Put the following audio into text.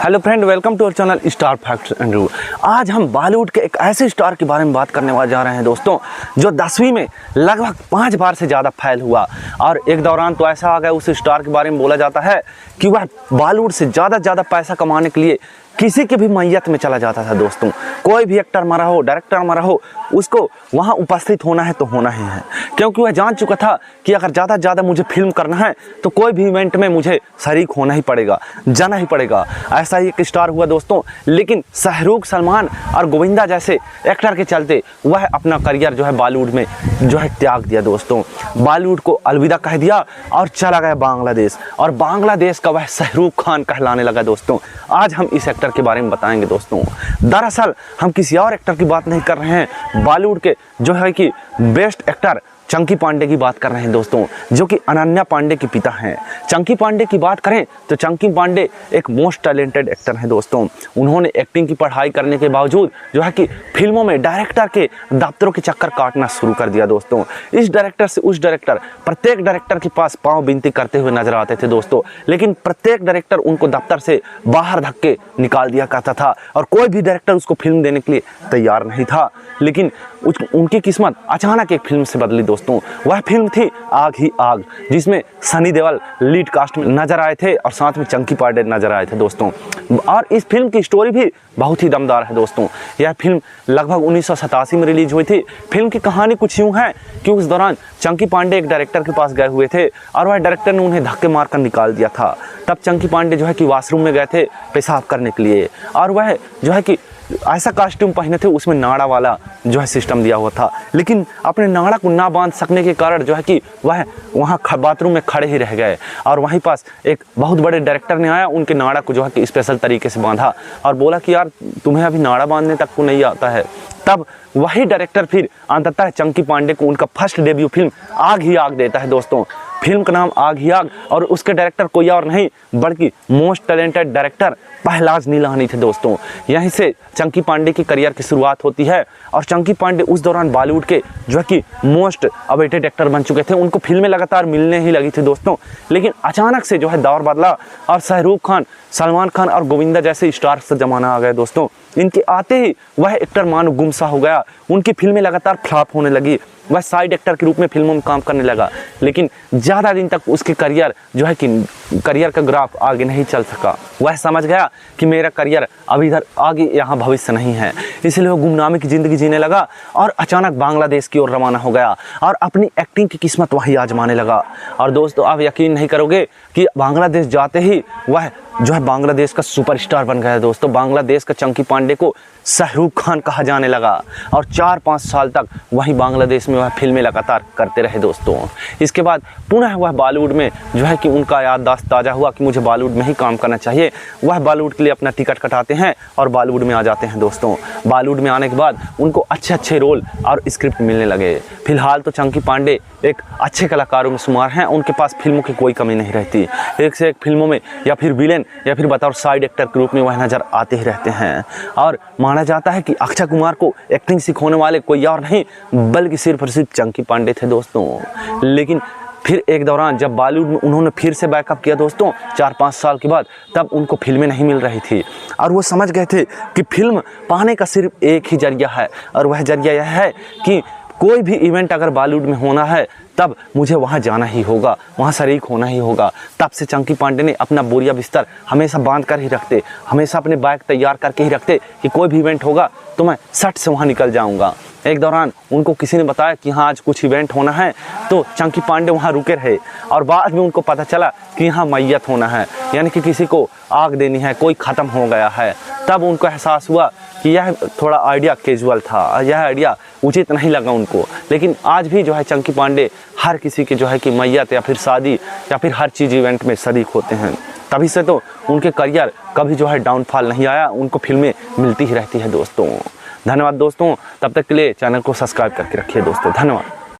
Hello friend, welcome to our channel star facts and review. आज हम बॉलीवुड के एक ऐसे स्टार के बारे में बात करने वाले जा रहे हैं दोस्तों, जो 10वीं में लगभग 5 बार से ज़्यादा फेल हुआ। और एक दौरान तो ऐसा आ गया उस स्टार के बारे में बोला जाता है कि वह बॉलीवुड से ज़्यादा पैसा कमाने के लिए किसी के भी मैयत में चला जाता था दोस्तों। कोई भी एक्टर मरा हो, डायरेक्टर मरा हो, उसको वहाँ उपस्थित होना है तो होना ही है, क्योंकि वह जान चुका था कि अगर ज़्यादा मुझे फिल्म करना है तो कोई भी इवेंट में मुझे शरीक होना ही पड़ेगा, जाना ही पड़ेगा। ऐसा ही एक स्टार हुआ दोस्तों, लेकिन शाहरुख, सलमान और गोविंदा जैसे एक्टर के चलते वह अपना करियर जो है बॉलीवुड में जो है त्याग दिया दोस्तों। बॉलीवुड को अलविदा कह दिया और चला गया बांग्लादेश, और बांग्लादेश का वह शाहरुख खान कहलाने लगा दोस्तों। आज हम इस एक्टर के बारे में बताएंगे दोस्तों। दरअसल हम किसी और एक्टर की बात नहीं कर रहे हैं, बॉलीवुड के जो है कि बेस्ट एक्टर चंकी पांडे की बात कर रहे हैं दोस्तों, जो कि अनन्या पांडे के पिता हैं। चंकी पांडे की बात करें तो चंकी पांडे एक मोस्ट टैलेंटेड एक्टर हैं दोस्तों। उन्होंने एक्टिंग की पढ़ाई करने के बावजूद जो है कि फिल्मों में डायरेक्टर के दफ्तरों के चक्कर काटना शुरू कर दिया दोस्तों। इस डायरेक्टर से उस डायरेक्टर, प्रत्येक डायरेक्टर के पास पाँव बिनती करते हुए नजर आते थे दोस्तों, लेकिन प्रत्येक डायरेक्टर उनको दफ्तर से बाहर धक्के निकाल दिया करता था और कोई भी डायरेक्टर उसको फिल्म देने के लिए तैयार नहीं था। लेकिन उनकी किस्मत अचानक एक फिल्म से बदली दोस्तों। वह फिल्म थी आग ही आग, जिसमें सनी देओल लीड कास्ट में नजर आए थे और साथ में चंकी पांडे नजर आए थे दोस्तों। और इस फिल्म की स्टोरी भी बहुत ही दमदार है दोस्तों। यह फिल्म लगभग 1987 में रिलीज हुई थी। फिल्म की कहानी कुछ यूं है कि उस दौरान चंकी पांडे एक डायरेक्टर के पास गए हुए थे और वह डायरेक्टर ने उन्हें धक्के मारकर निकाल दिया था। तब चंकी पांडे जो है कि वॉशरूम में गए थे पेशाब करने के लिए, और वह जो है कि ऐसा कॉस्ट्यूम पहने थे, उसमें नाड़ा वाला जो है सिस्टम दिया हुआ था, लेकिन अपने नाड़ा को ना बांध सकने के कारण जो है कि वह वहाँ बाथरूम में खड़े ही रह गए। और वहीं पास एक बहुत बड़े डायरेक्टर ने आया, उनके नाड़ा को जो है कि स्पेशल तरीके से बांधा और बोला कि यार तुम्हें अभी नाड़ा बांधने तक को नहीं आता है। तब वही डायरेक्टर फिर अंततः चंकी पांडे को उनका फर्स्ट डेब्यू फिल्म आग ही आग देता है दोस्तों। फिल्म का नाम आग ही आग, और उसके डायरेक्टर कोई और नहीं बल्कि most talented director Pahlaj Nilani थे दोस्तों। यहीं से चंकी पांडे की करियर की शुरुआत होती है, और चंकी पांडे उस दौरान बॉलीवुड के जो है कि मोस्ट अवेटेड एक्टर बन चुके थे। उनको फिल्में लगातार मिलने ही लगी थी दोस्तों, लेकिन अचानक से जो है दौर बदला और शाहरुख खान, सलमान खान और गोविंदा जैसे स्टार से जमाना आ गया दोस्तों। इनके आते ही वह एक्टर मानो गुमसा हो गया। उनकी फिल्में लगातार फ्लॉप होने लगी, वह साइड एक्टर के रूप में फिल्मों में काम करने लगा, लेकिन ज़्यादा दिन तक उसके करियर जो है कि करियर का ग्राफ आगे नहीं चल सका। वह समझ गया कि मेरा करियर अभी इधर आगे यहाँ भविष्य नहीं है, इसलिए वो गुमनामी की ज़िंदगी जीने लगा और अचानक बांग्लादेश की ओर रवाना हो गया और अपनी एक्टिंग की किस्मत वहीं आजमाने लगा। और दोस्तों आप यकीन नहीं करोगे कि बांग्लादेश जाते ही वह जो है बांग्लादेश का सुपरस्टार बन गया दोस्तों। बांग्लादेश का चंकी पांडे को शाहरुख खान कहा जाने लगा और 4-5 साल तक वहीं बांग्लादेश में वह फिल्में लगातार करते रहे दोस्तों। इसके बाद पुनः वह बॉलीवुड में जो है कि उनका याददाश्त ताज़ा हुआ कि मुझे बॉलीवुड में ही काम करना चाहिए। वह बॉलीवुड के लिए अपना टिकट कटाते हैं और बॉलीवुड में आ जाते हैं दोस्तों। बॉलीवुड में आने के बाद उनको अच्छे रोल और स्क्रिप्ट मिलने लगे। फिलहाल तो चंकी पांडे एक अच्छे कलाकारों में शुमार हैं, उनके पास फिल्मों की कोई कमी नहीं रहती। एक से एक फिल्मों में या फिर विलेन या फिर बताओ साइड एक्टर के रूप में वह नज़र आते ही रहते हैं। और माना जाता है कि अक्षय कुमार को एक्टिंग सिखाने वाले कोई और नहीं बल्कि सिर्फ और सिर्फ चंकी पांडे थे दोस्तों। लेकिन फिर एक दौरान जब बॉलीवुड में उन्होंने फिर से बैकअप किया दोस्तों 4-5 साल के बाद, तब उनको फिल्में नहीं मिल रही थी और वो समझ गए थे कि फिल्म पाने का सिर्फ एक ही जरिया है, और वह जरिया यह है कि कोई भी इवेंट अगर बॉलीवुड में होना है तब मुझे वहाँ जाना ही होगा, वहाँ शरीक होना ही होगा। तब से चंकी पांडे ने अपना बोरिया बिस्तर हमेशा बांध कर ही रखते, हमेशा अपने बैग तैयार करके ही रखते कि कोई भी इवेंट होगा तो मैं सट से वहाँ निकल जाऊँगा। एक दौरान उनको किसी ने बताया कि हाँ आज कुछ इवेंट होना है, तो चंकी पांडे वहाँ रुके रहे और बाद में उनको पता चला कि यहाँ मैयत होना है, यानी कि किसी को आग देनी है, कोई ख़त्म हो गया है। तब उनको एहसास हुआ कि यह थोड़ा आइडिया कैजुअल था, यह आइडिया उचित नहीं लगा उनको। लेकिन आज भी जो है चंकी पांडे हर किसी की जो है कि मैयत या फिर शादी या फिर हर चीज़ इवेंट में शरीक होते हैं। तभी से तो उनके करियर कभी जो है डाउनफॉल नहीं आया, उनको फिल्में मिलती ही रहती है दोस्तों। धन्यवाद दोस्तों, तब तक के लिए चैनल को सब्सक्राइब करके रखिए दोस्तों। धन्यवाद।